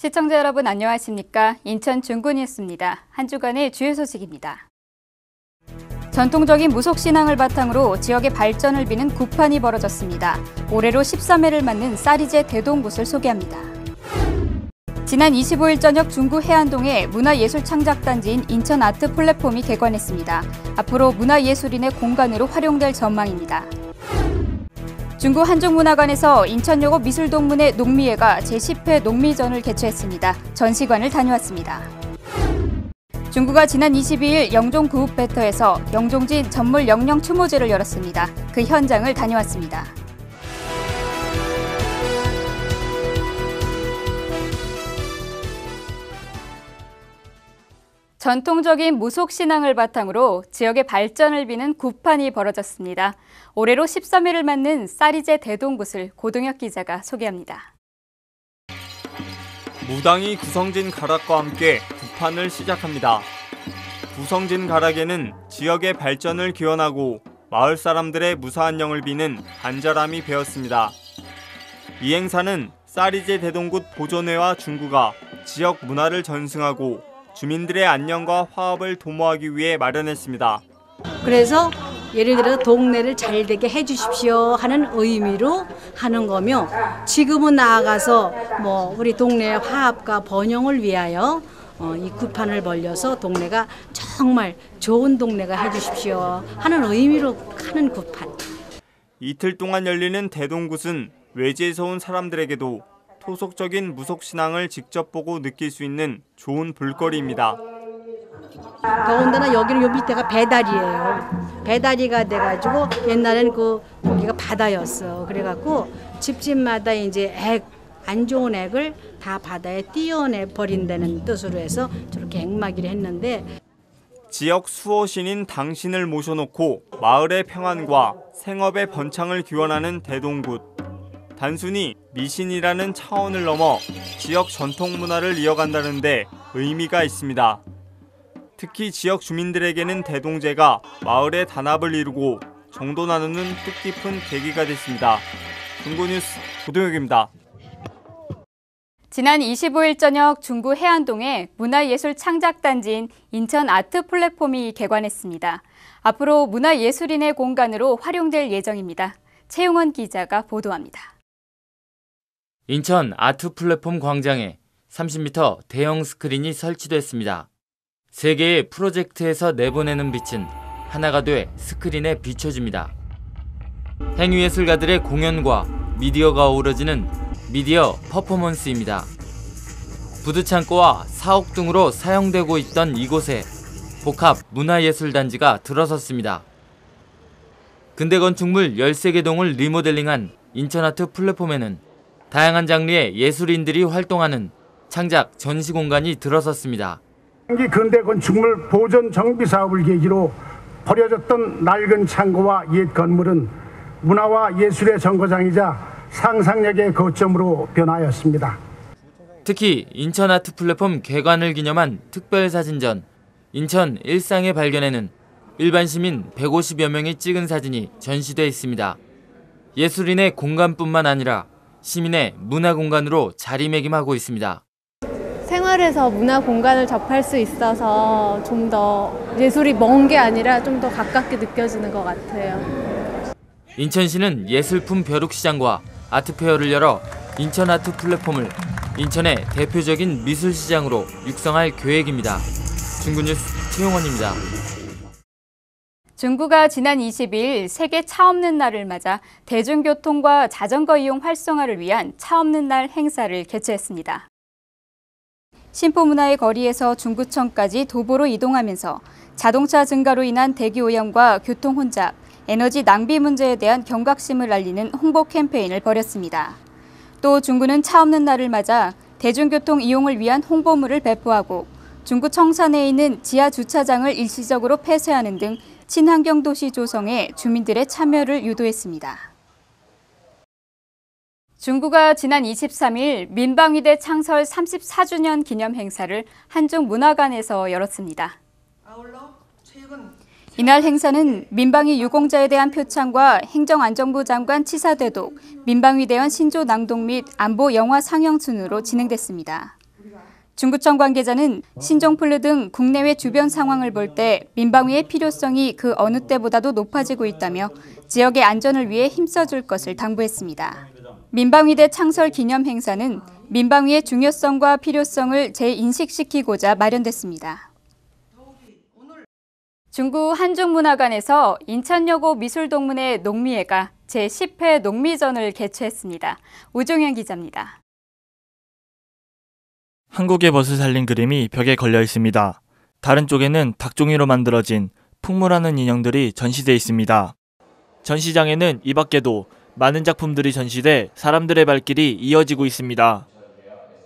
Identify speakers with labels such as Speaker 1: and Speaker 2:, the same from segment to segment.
Speaker 1: 시청자 여러분 안녕하십니까? 인천 중구 뉴스입니다. 한 주간의 주요 소식입니다. 전통적인 무속신앙을 바탕으로 지역의 발전을 비는 구판이 벌어졌습니다. 올해로 13회를 맞는 쌀이제 대동굿을 소개합니다. 지난 25일 저녁 중구 해안동에 문화예술창작단지인 인천 아트 플랫폼이 개관했습니다. 앞으로 문화예술인의 공간으로 활용될 전망입니다. 중구 한중문화관에서 인천여고 미술동문회 농미회가 제10회 농미전을 개최했습니다. 전시관을 다녀왔습니다. 중구가 지난 22일 영종 구읍배터에서 영종진 전물 영령 추모제를 열었습니다. 그 현장을 다녀왔습니다. 전통적인 무속신앙을 바탕으로 지역의 발전을 비는 구판이 벌어졌습니다. 올해로 13회를 맞는 쌀이제 대동굿을 고동혁 기자가 소개합니다.
Speaker 2: 무당이 구성진 가락과 함께 구판을 시작합니다. 구성진 가락에는 지역의 발전을 기원하고 마을 사람들의 무사한 영을 비는 간절함이 배었습니다. 이 행사는 쌀이제 대동굿 보존회와 중구가 지역 문화를 전승하고 주민들의 안녕과 화합을 도모하기 위해 마련했습니다.
Speaker 3: 그래서 예를 들어 동네를 잘 되게 해주십시오 하는 의미로 하는 거며, 지금은 나아가서 우리 동네의 화합과 번영을 위하여 이 구판을 벌려서 동네가 정말 좋은 동네가 해주십시오 하는 의미로 하는 구판.
Speaker 2: 이틀 동안 열리는 대동굿은 외지에서 온 사람들에게도 토속적인 무속신앙을 직접 보고 느낄 수 있는 좋은 볼거리입니다.
Speaker 3: 더군다나 여기는 요 밑에가 배다리예요. 배다리가 돼가지고 옛날에는 거기가 바다였어. 그래갖고 집집마다 이제 안 좋은 액을 다 바다에 띄어내 버린다는 뜻으로 해서 저렇게 액막이를 했는데,
Speaker 2: 지역 수호신인 당신을 모셔놓고 마을의 평안과 생업의 번창을 기원하는 대동굿. 단순히 미신이라는 차원을 넘어 지역 전통 문화를 이어간다는 데 의미가 있습니다. 특히 지역 주민들에게는 대동제가 마을의 단합을 이루고 정도 나누는 뜻깊은 계기가 됐습니다. 중구뉴스 고동혁입니다.
Speaker 1: 지난 25일 저녁 중구 해안동에 문화예술창작단지인 인천 아트 플랫폼이 개관했습니다. 앞으로 문화예술인의 공간으로 활용될 예정입니다. 최용원 기자가 보도합니다.
Speaker 4: 인천 아트 플랫폼 광장에 30m 대형 스크린이 설치됐습니다. 3개의 프로젝트에서 내보내는 빛은 하나가 돼 스크린에 비춰집니다. 행위예술가들의 공연과 미디어가 어우러지는 미디어 퍼포먼스입니다. 부두창고와 사옥 등으로 사용되고 있던 이곳에 복합 문화예술단지가 들어섰습니다. 근대 건축물 13개 동을 리모델링한 인천아트 플랫폼에는 다양한 장르의 예술인들이 활동하는 창작 전시 공간이 들어섰습니다.
Speaker 5: 근대 건축물 보존 정비 사업을 계기로 버려졌던 낡은 창고와 옛 건물은 문화와 예술의 정거장이자 상상력의 거점으로 변하였습니다.
Speaker 4: 특히 인천 아트 플랫폼 개관을 기념한 특별사진전 인천 일상의 발견에는 일반 시민 150여 명이 찍은 사진이 전시돼 있습니다. 예술인의 공간뿐만 아니라 시민의 문화 공간으로 자리매김하고 있습니다.
Speaker 6: 생활에서 문화 공간을 접할 수 있어서 좀 더 예술이 먼 게 아니라 좀 더 가깝게 느껴지는 것 같아요.
Speaker 4: 인천시는 예술품 벼룩시장과 아트페어를 열어 인천 아트 플랫폼을 인천의 대표적인 미술시장으로 육성할 계획입니다. 중구뉴스 최용원입니다.
Speaker 1: 중구가 지난 20일 세계 차 없는 날을 맞아 대중교통과 자전거 이용 활성화를 위한 차 없는 날 행사를 개최했습니다. 신포문화의 거리에서 중구청까지 도보로 이동하면서 자동차 증가로 인한 대기 오염과 교통 혼잡, 에너지 낭비 문제에 대한 경각심을 알리는 홍보 캠페인을 벌였습니다. 또 중구는 차 없는 날을 맞아 대중교통 이용을 위한 홍보물을 배포하고 중구 청산에 있는 지하 주차장을 일시적으로 폐쇄하는 등 친환경 도시 조성에 주민들의 참여를 유도했습니다. 중구가 지난 23일 민방위대 창설 34주년 기념 행사를 한중문화관에서 열었습니다. 이날 행사는 민방위 유공자에 대한 표창과 행정안전부 장관 치사대독, 민방위대원 신조 낭독 및 안보 영화 상영 순으로 진행됐습니다. 중구청 관계자는 신종플루 등 국내외 주변 상황을 볼 때 민방위의 필요성이 그 어느 때보다도 높아지고 있다며 지역의 안전을 위해 힘써줄 것을 당부했습니다. 민방위대 창설 기념 행사는 민방위의 중요성과 필요성을 재인식시키고자 마련됐습니다. 중구 한중문화관에서 인천여고 미술동문회 농미회가 제10회 농미전을 개최했습니다. 오종현 기자입니다.
Speaker 7: 한국의 멋을 살린 그림이 벽에 걸려 있습니다. 다른 쪽에는 닭종이로 만들어진 풍물하는 인형들이 전시돼 있습니다. 전시장에는 이 밖에도 많은 작품들이 전시돼 사람들의 발길이 이어지고 있습니다.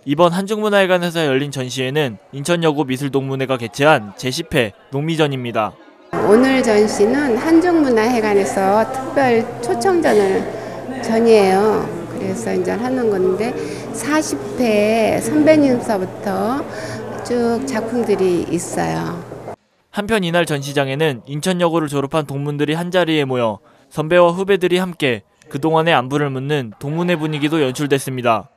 Speaker 7: 이번 한중문화회관에서 열린 전시회는 인천여고 미술동문회가 개최한 제10회 농미전입니다.
Speaker 8: 오늘 전시는 한중문화회관에서 특별 초청전을 전이에요. 그래서 이제 하는 건데 40회 선배님서부터 쭉 작품들이 있어요.
Speaker 7: 한편 이날 전시장에는 인천여고를 졸업한 동문들이 한자리에 모여 선배와 후배들이 함께 그동안의 안부를 묻는 동문회 분위기도 연출됐습니다.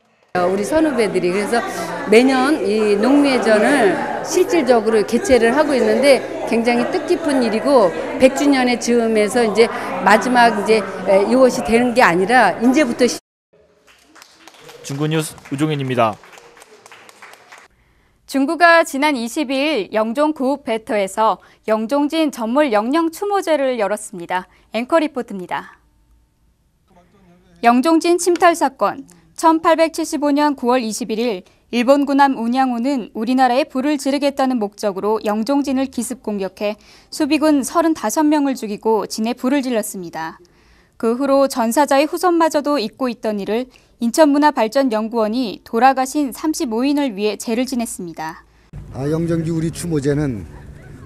Speaker 9: 우리 선후배들이 그래서 매년 이 농미회전을 실질적으로 개최를 하고 있는데 굉장히 뜻깊은 일이고 100주년의 즈음에서 이제 마지막 이제 이것이 되는 게 아니라 이제부터
Speaker 7: 중구뉴스 우종현입니다.
Speaker 1: 중구가 지난 22일 영종 구읍배터에서 영종진 전몰 영령 추모제를 열었습니다. 앵커 리포트입니다. 영종진 침탈 사건 1875년 9월 21일 일본 군함 운양호는 우리나라에 불을 지르겠다는 목적으로 영종진을 기습 공격해 수비군 35명을 죽이고 진에 불을 질렀습니다. 그 후로 전사자의 후손마저도 잊고 있던 일을 인천문화발전연구원이 돌아가신 35인을 위해 제를 지냈습니다.
Speaker 10: 영종지 우리 추모제는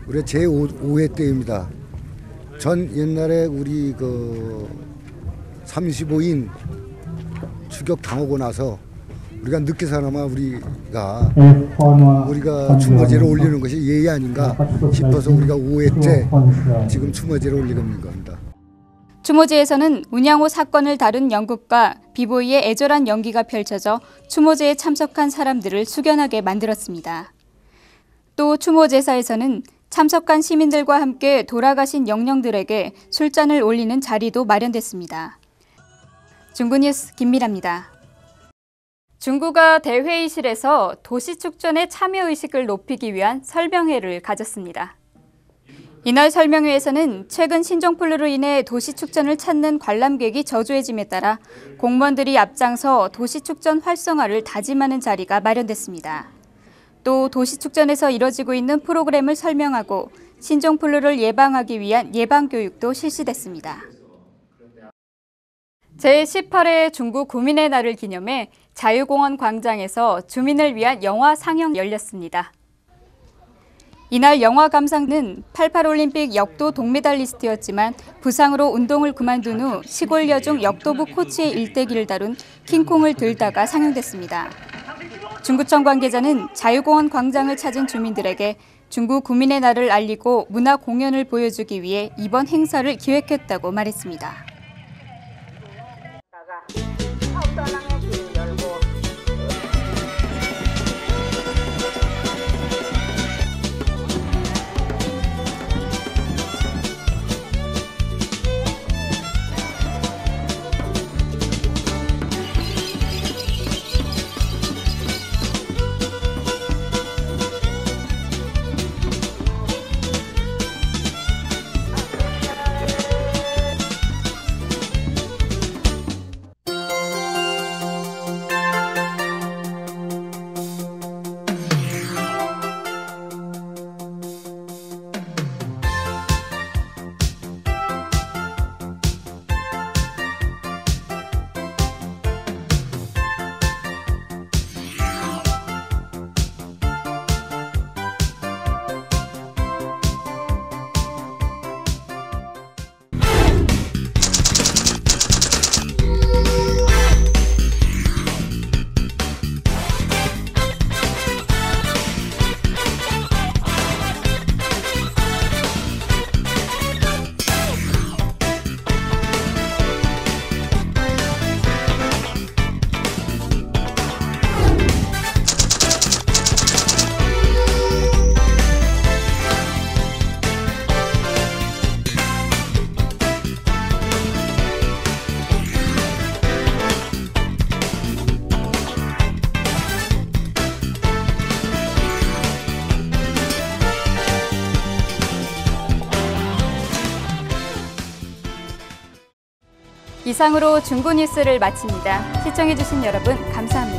Speaker 10: 우리 제5회 때입니다. 전 옛날에 우리 35인 추격 당하고 나서 우리가 늦게서나마 우리가 추모제를 올리는 것이 예의 아닌가 싶어서 우리가 5회째 지금 추모제를 올리고 있는 겁니다.
Speaker 1: 추모제에서는 운양호 사건을 다룬 연극과 비보이의 애절한 연기가 펼쳐져 추모제에 참석한 사람들을 숙연하게 만들었습니다. 또 추모제사에서는 참석한 시민들과 함께 돌아가신 영령들에게 술잔을 올리는 자리도 마련됐습니다. 중구뉴스 김미라입니다. 중구가 대회의실에서 도시축전의 참여의식을 높이기 위한 설명회를 가졌습니다. 이날 설명회에서는 최근 신종플루로 인해 도시축전을 찾는 관람객이 저조해짐에 따라 공무원들이 앞장서 도시축전 활성화를 다짐하는 자리가 마련됐습니다. 또 도시축전에서 이뤄지고 있는 프로그램을 설명하고 신종플루를 예방하기 위한 예방교육도 실시됐습니다. 제18회 중구 구민의 날을 기념해 자유공원 광장에서 주민을 위한 영화 상영 열렸습니다. 이날 영화 감상은 88올림픽 역도 동메달리스트였지만 부상으로 운동을 그만둔 후 시골 여중 역도부 코치의 일대기를 다룬 킹콩을 들다가 상영됐습니다. 중구청 관계자는 자유공원 광장을 찾은 주민들에게 중구 구민의 날을 알리고 문화 공연을 보여주기 위해 이번 행사를 기획했다고 말했습니다. 이상으로 중구 뉴스를 마칩니다. 시청해주신 여러분 감사합니다.